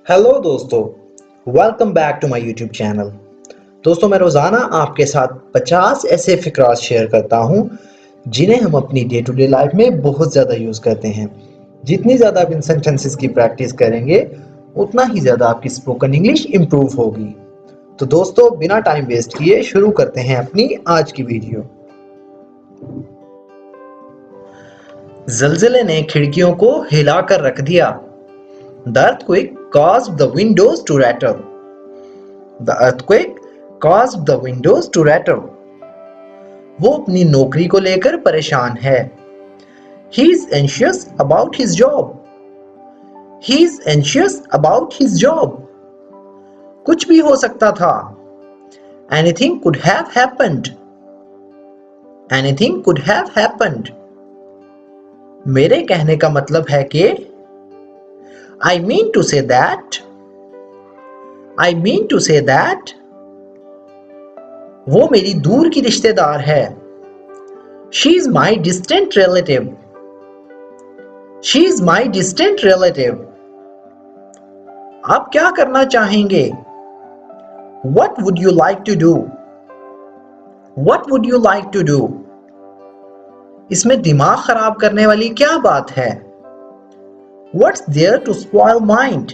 Hello दोस्तों, welcome back to my YouTube channel. दोस्तों, मैं रोज़ाना आपके साथ 50 ऐसे फ़िक्रात शेयर करता हूँ जिन्हें हम अपनी डे टू डे लाइफ में बहुत ज़्यादा यूज़ करते हैं। जितनी ज़्यादा आप इन सेंटेंसेस की प्रैक्टिस करेंगे उतना ही ज़्यादा आपकी स्पोकन इंग्लिश इम्प्रूव होगी। तो दोस्तों, बिना टाइम वेस्ट किए शुरू करते हैं अपनी आज की वीडियो। ज़लज़ले ने खिड़कियों को हिला कर रख दिया। The earthquake caused the windows to rattle. The earthquake caused the windows to rattle. वो अपनी नौकरी को लेकर परेशान है। He is anxious about his job. He is anxious about his job. कुछ भी हो सकता था। Anything could have happened. Anything could have happened. मेरे कहने का मतलब है कि I mean to say that. I mean to say that. वो मेरी दूर की रिश्तेदार है। She is my distant relative. She is my distant relative. आप क्या करना चाहेंगे? What would you like to do? What would you like to do? इसमें दिमाग खराब करने वाली क्या बात है? What's there to spoil mind?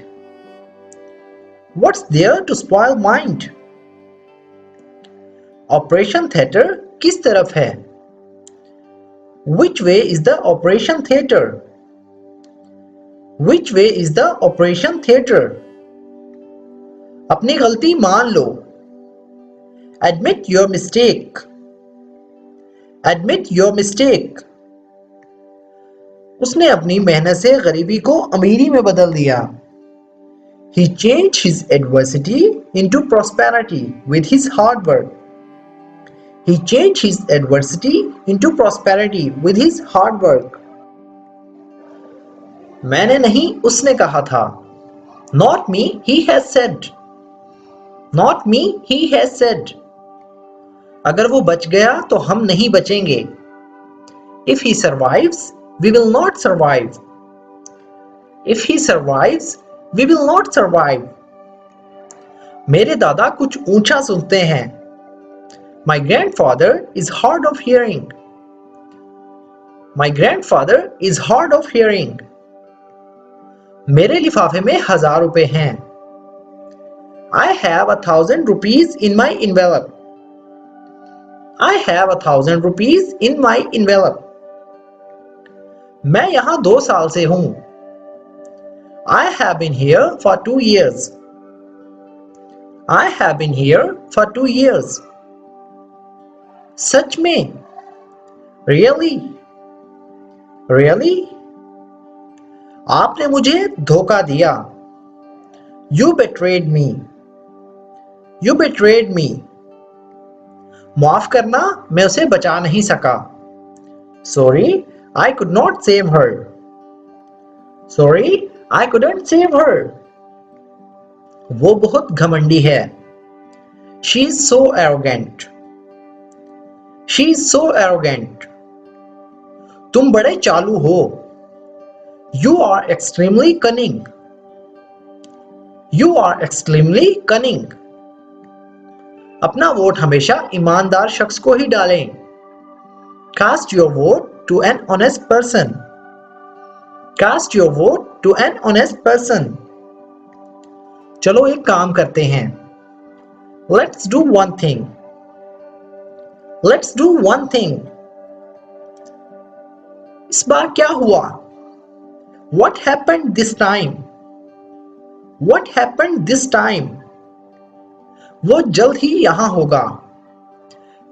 What's there to spoil mind? Operation theatre किस तरफ है? Which way is the operation theatre? Which way is the operation theatre? अपनी गलती मान लो। Admit your mistake. Admit your mistake. उसने अपनी मेहनत से गरीबी को अमीरी में बदल दिया। He changed his adversity into prosperity with his hard work. He changed his adversity into prosperity with his hard work. मैंने नहीं, उसने कहा था। Not me, he has said. Not me, he has said. अगर वो बच गया तो हम नहीं बचेंगे। If he survives, we will not survive. If he survives, we will not survive. मेरे दादा कुछ ऊंचा सुनते हैं। My grandfather is hard of hearing. My grandfather is hard of hearing. मेरे लिफाफे में 1000 रुपए हैं। I have 1000 rupees in my envelope. I have 1000 rupees in my envelope. मैं यहाँ 2 साल से हूँ। I have been here for 2 years. I have been here for 2 years. सच में? Really? Really? आपने मुझे धोखा दिया। You betrayed me. You betrayed me. माफ करना, मैं उसे बचा नहीं सका। Sorry, I could not save her. Sorry, I couldn't save her. वो बहुत घमंडी है। She is so arrogant. She is so arrogant. तुम बड़े चालू हो। You are extremely cunning. You are extremely cunning. अपना वोट हमेशा ईमानदार शख्स को ही डालें। Cast your vote to an honest person. Cast your vote to an honest person. चलो एक काम करते हैं। Let's do one thing. Let's do one thing. इस बार क्या हुआ? What happened this time? What happened this time? वो जल्द ही यहाँ होगा।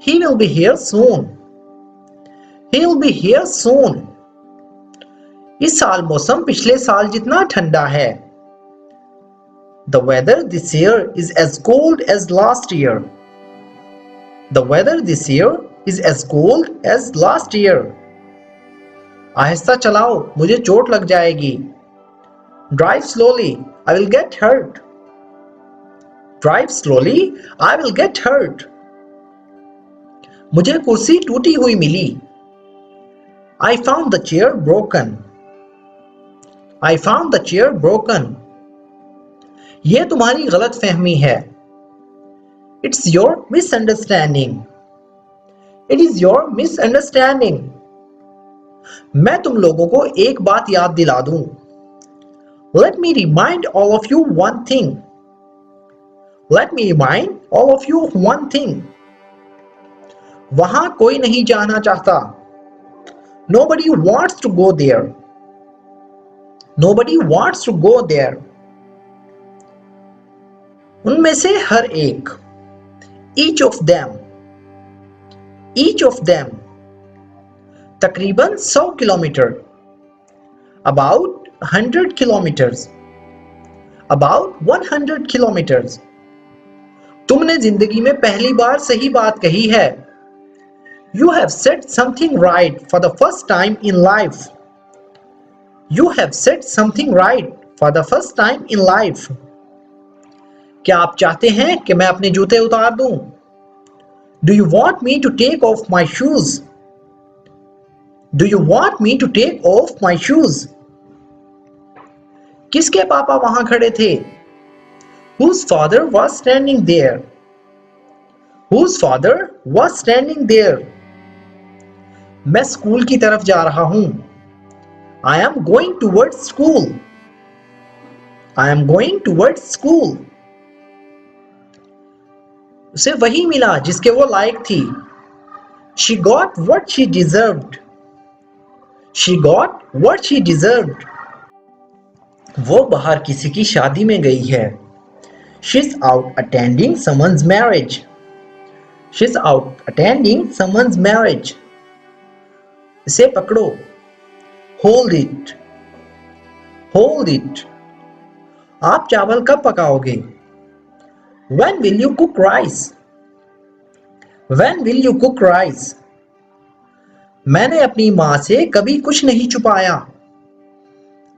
He will be here soon. He will be here soon. इस साल मौसम पिछले साल जितना ठंडा है। The weather this year is as cold as last year. The weather this year is as cold as last year. आहिस्ता चलाओ, मुझे चोट लग जाएगी। Drive slowly, I will get hurt. Drive slowly, I will get hurt. मुझे कुर्सी टूटी हुई मिली। I found the chair broken. I found the chair broken. ये तुम्हारी गलत फहमी है। It's your misunderstanding. It is your misunderstanding. मैं तुम लोगों को एक बात याद दिला दूं। Let me remind all of you one thing. Let me remind all of you one thing. वहां कोई नहीं जाना चाहता। Nobody wants to go there. Nobody wants to go there. उनमें से हर एक, each of them, each of them, तकरीबन 100 kilometre, about 100 kilometers, about 100 kilometers. तुमने जिंदगी में पहली बार सही बात कही है। You have said something right for the first time in life. You have said something right for the first time in life. क्या आप चाहते हैं कि मैं अपने जूते उतार दूं? Do you want me to take off my shoes? Do you want me to take off my shoes? किसके पापा वहां खड़े थे? Whose father was standing there? Whose father was standing there? मैं स्कूल की तरफ जा रहा हूं। I am going towards school. I am going towards school. उसे वही मिला जिसके वो लायक थी। She got what she deserved. She got what she deserved. वो बाहर किसी की शादी में गई है। She's out attending someone's marriage. She's out attending someone's marriage. इसे पकड़ो। Hold it. Hold it. आप चावल कब पकाओगे? When will you cook rice? When will you cook rice? मैंने अपनी माँ से कभी कुछ नहीं छुपाया।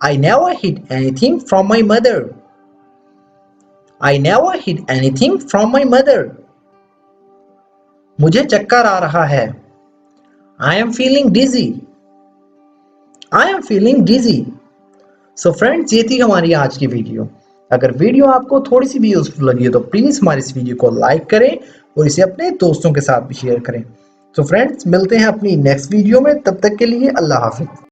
I never hid anything from my mother. I never hid anything from my mother. मुझे चक्कर आ रहा है। I am feeling dizzy. I am feeling dizzy. So friends, ये थी हमारी आज की वीडियो। अगर वीडियो आपको थोड़ी सी भी यूजफुल लगी हो तो प्लीज हमारी इस वीडियो को लाइक करें और इसे अपने दोस्तों के साथ भी शेयर करें। तो फ्रेंड्स, मिलते हैं अपनी नेक्स्ट वीडियो में। तब तक के लिए अल्लाह हाफिज।